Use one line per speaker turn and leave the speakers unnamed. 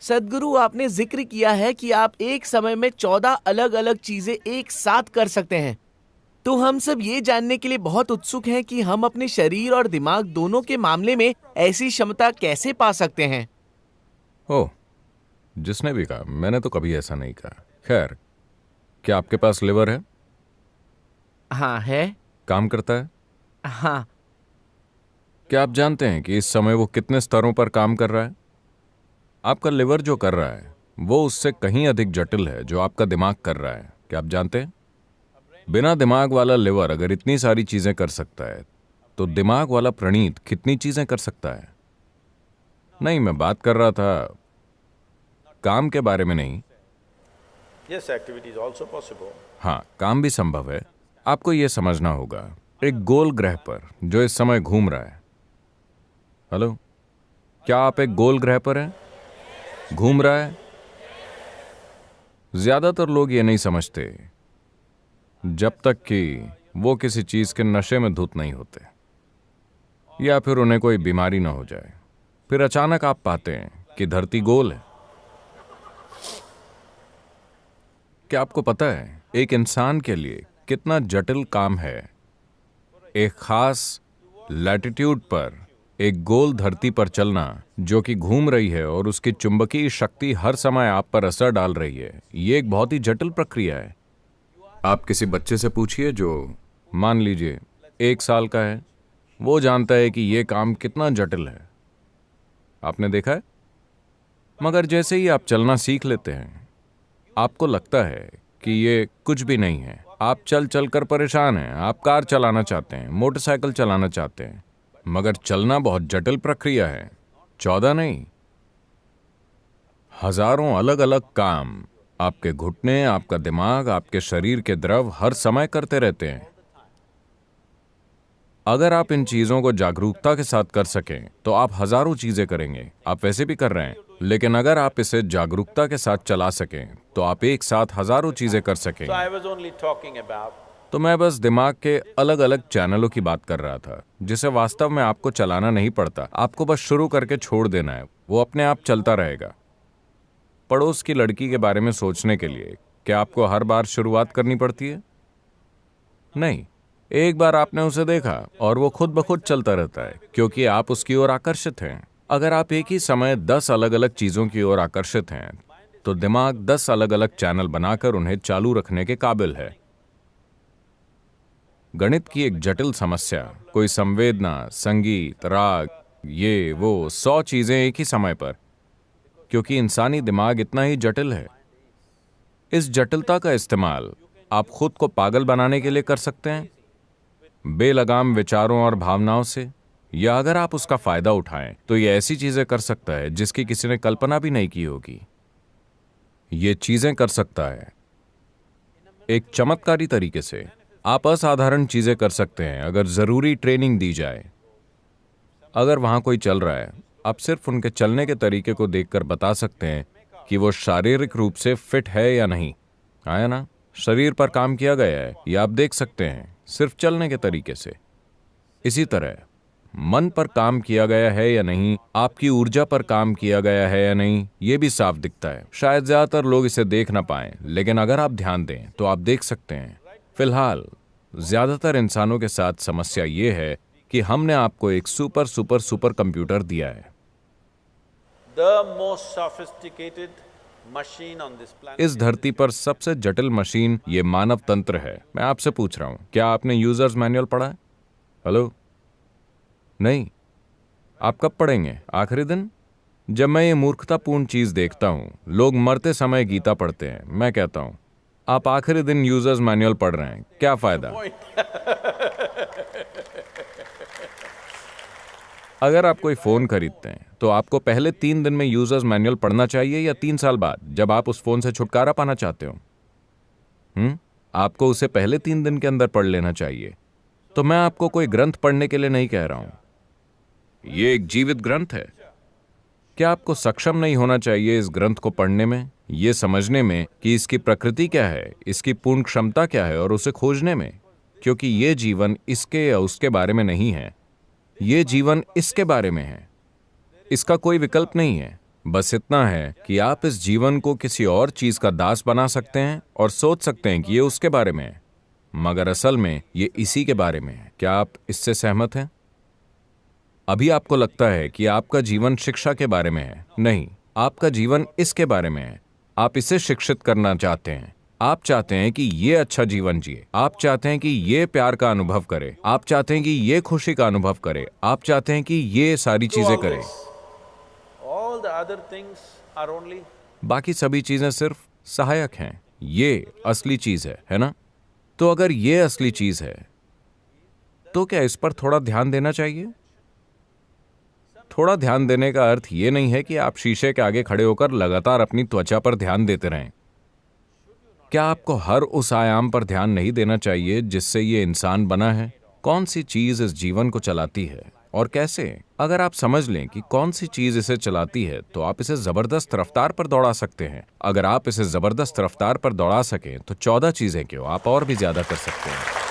सद्गुरु, आपने जिक्र किया है कि आप एक समय में 14 अलग अलग चीजें एक साथ कर सकते हैं। तो हम सब ये जानने के लिए बहुत उत्सुक हैं कि हम अपने शरीर और दिमाग दोनों के मामले में ऐसी क्षमता कैसे पा सकते हैं।
ओह, जिसने भी कहा, मैंने तो कभी ऐसा नहीं कहा। खैर, क्या आपके पास लिवर है?
हाँ है।
काम करता है?
हाँ।
क्या आप जानते हैं कि इस समय वो कितने स्तरों पर काम कर रहा है? आपका लिवर जो कर रहा है वो उससे कहीं अधिक जटिल है जो आपका दिमाग कर रहा है। क्या आप जानते हैं? बिना दिमाग वाला लिवर अगर इतनी सारी चीजें कर सकता है तो दिमाग वाला प्रणीत कितनी चीजें कर सकता है। नहीं, मैं बात कर रहा था काम के बारे में नहीं।
Yes, activity is also possible.
हाँ, काम भी संभव है। आपको यह समझना होगा, एक गोल ग्रह पर जो इस समय घूम रहा है। हेलो, क्या आप एक गोल ग्रह पर हैं? घूम रहा है। ज्यादातर लोग ये नहीं समझते जब तक कि वो किसी चीज के नशे में धुत नहीं होते या फिर उन्हें कोई बीमारी ना हो जाए। फिर अचानक आप पाते हैं कि धरती गोल है। क्या आपको पता है एक इंसान के लिए कितना जटिल काम है एक खास लैटिट्यूड पर एक गोल धरती पर चलना जो कि घूम रही है और उसकी चुंबकीय शक्ति हर समय आप पर असर डाल रही है। ये एक बहुत ही जटिल प्रक्रिया है। आप किसी बच्चे से पूछिए जो मान लीजिए 1 साल का है, वो जानता है कि यह काम कितना जटिल है। आपने देखा है? मगर जैसे ही आप चलना सीख लेते हैं आपको लगता है कि ये कुछ भी नहीं है। आप चल चल कर परेशान हैं। आप कार चलाना चाहते हैं, मोटरसाइकिल चलाना चाहते हैं, मगर चलना बहुत जटिल प्रक्रिया है। 14 नहीं, हजारों अलग अलग काम आपके घुटने, आपका दिमाग, आपके शरीर के द्रव हर समय करते रहते हैं। अगर आप इन चीजों को जागरूकता के साथ कर सकें तो आप हजारों चीजें करेंगे। आप वैसे भी कर रहे हैं, लेकिन अगर आप इसे जागरूकता के साथ चला सकें तो आप एक साथ हजारों चीजें कर सकें।
So I was only talking about
तो मैं बस दिमाग के अलग अलग चैनलों की बात कर रहा था जिसे वास्तव में आपको चलाना नहीं पड़ता। आपको बस शुरू करके छोड़ देना है, वो अपने आप चलता रहेगा। पड़ोस की लड़की के बारे में सोचने के लिए क्या आपको हर बार शुरुआत करनी पड़ती है? नहीं, एक बार आपने उसे देखा और वो खुद ब खुद चलता रहता है क्योंकि आप उसकी ओर आकर्षित हैं। अगर आप एक ही समय 10 अलग अलग चीजों की ओर आकर्षित हैं तो दिमाग 10 अलग अलग चैनल बनाकर उन्हें चालू रखने के काबिल है। गणित की एक जटिल समस्या, कोई संवेदना, संगीत, राग, ये वो 100 चीजें एक ही समय पर, क्योंकि इंसानी दिमाग इतना ही जटिल है। इस जटिलता का इस्तेमाल आप खुद को पागल बनाने के लिए कर सकते हैं, बेलगाम विचारों और भावनाओं से, या अगर आप उसका फायदा उठाएं तो ये ऐसी चीजें कर सकता है जिसकी किसी ने कल्पना भी नहीं की होगी। ये चीजें कर सकता है एक चमत्कारी तरीके से। आप असाधारण चीजें कर सकते हैं अगर जरूरी ट्रेनिंग दी जाए। अगर वहां कोई चल रहा है, आप सिर्फ उनके चलने के तरीके को देखकर बता सकते हैं कि वो शारीरिक रूप से फिट है या नहीं। आया ना? शरीर पर काम किया गया है, ये आप देख सकते हैं सिर्फ चलने के तरीके से। इसी तरह मन पर काम किया गया है या नहीं, आपकी ऊर्जा पर काम किया गया है या नहीं, ये भी साफ दिखता है। शायद ज्यादातर लोग इसे देख ना पाएं, लेकिन अगर आप ध्यान दें तो आप देख सकते हैं। फिलहाल ज्यादातर इंसानों के साथ समस्या ये है कि हमने आपको एक सुपर सुपर सुपर कंप्यूटर दिया है।
the most sophisticated machine on this planet.
इस धरती पर सबसे जटिल मशीन ये मानव तंत्र है। मैं आपसे पूछ रहा हूं, क्या आपने यूजर्स मैनुअल पढ़ा है? हेलो? नहीं? आप कब पढ़ेंगे? आखिरी दिन? जब मैं ये मूर्खतापूर्ण चीज देखता हूं, लोग मरते समय गीता पढ़ते हैं, मैं कहता हूं आप आखिरी दिन यूजर्स मैनुअल पढ़ रहे हैं, क्या फायदा? अगर आप कोई फोन खरीदते हैं तो आपको पहले 3 दिन में यूजर्स मैनुअल पढ़ना चाहिए या 3 साल बाद जब आप उस फोन से छुटकारा पाना चाहते हो? आपको उसे पहले 3 दिन के अंदर पढ़ लेना चाहिए। तो मैं आपको कोई ग्रंथ पढ़ने के लिए नहीं कह रहा हूं। ये एक जीवित ग्रंथ है। क्या आपको सक्षम नहीं होना चाहिए इस ग्रंथ को पढ़ने में, ये समझने में कि इसकी प्रकृति क्या है, इसकी पूर्ण क्षमता क्या है, और उसे खोजने में? क्योंकि ये जीवन इसके या उसके बारे में नहीं है, ये जीवन इसके बारे में है। इसका कोई विकल्प नहीं है। बस इतना है कि आप इस जीवन को किसी और चीज का दास बना सकते हैं और सोच सकते हैं कि ये उसके बारे में है, मगर असल में ये इसी के बारे में है। क्या आप इससे सहमत हैं? अभी आपको लगता है कि आपका जीवन शिक्षा के बारे में है। नहीं, आपका जीवन इसके बारे में है। आप इसे शिक्षित करना चाहते हैं। आप चाहते हैं कि ये अच्छा जीवन जिए। आप चाहते हैं कि ये प्यार का अनुभव करे। आप चाहते हैं कि ये खुशी का अनुभव करे। आप चाहते हैं कि ये सारी
Do
चीजें
all
करे।
this. All the other things are only
बाकी सभी चीजें सिर्फ सहायक हैं। ये असली चीज है ना? तो अगर ये असली चीज है तो क्या इस पर थोड़ा ध्यान देना चाहिए? थोड़ा ध्यान देने का अर्थ ये नहीं है कि आप शीशे के आगे खड़े होकर लगातार अपनी त्वचा पर ध्यान देते रहें। क्या आपको हर उस आयाम पर ध्यान नहीं देना चाहिए जिससे ये इंसान बना है? कौन सी चीज इस जीवन को चलाती है और कैसे? अगर आप समझ लें कि कौन सी चीज इसे चलाती है तो आप इसे जबरदस्त रफ्तार पर दौड़ा सकते हैं। अगर आप इसे जबरदस्त रफ्तार पर दौड़ा सकें तो 14 चीजें क्यों, आप और भी ज्यादा कर सकते हैं।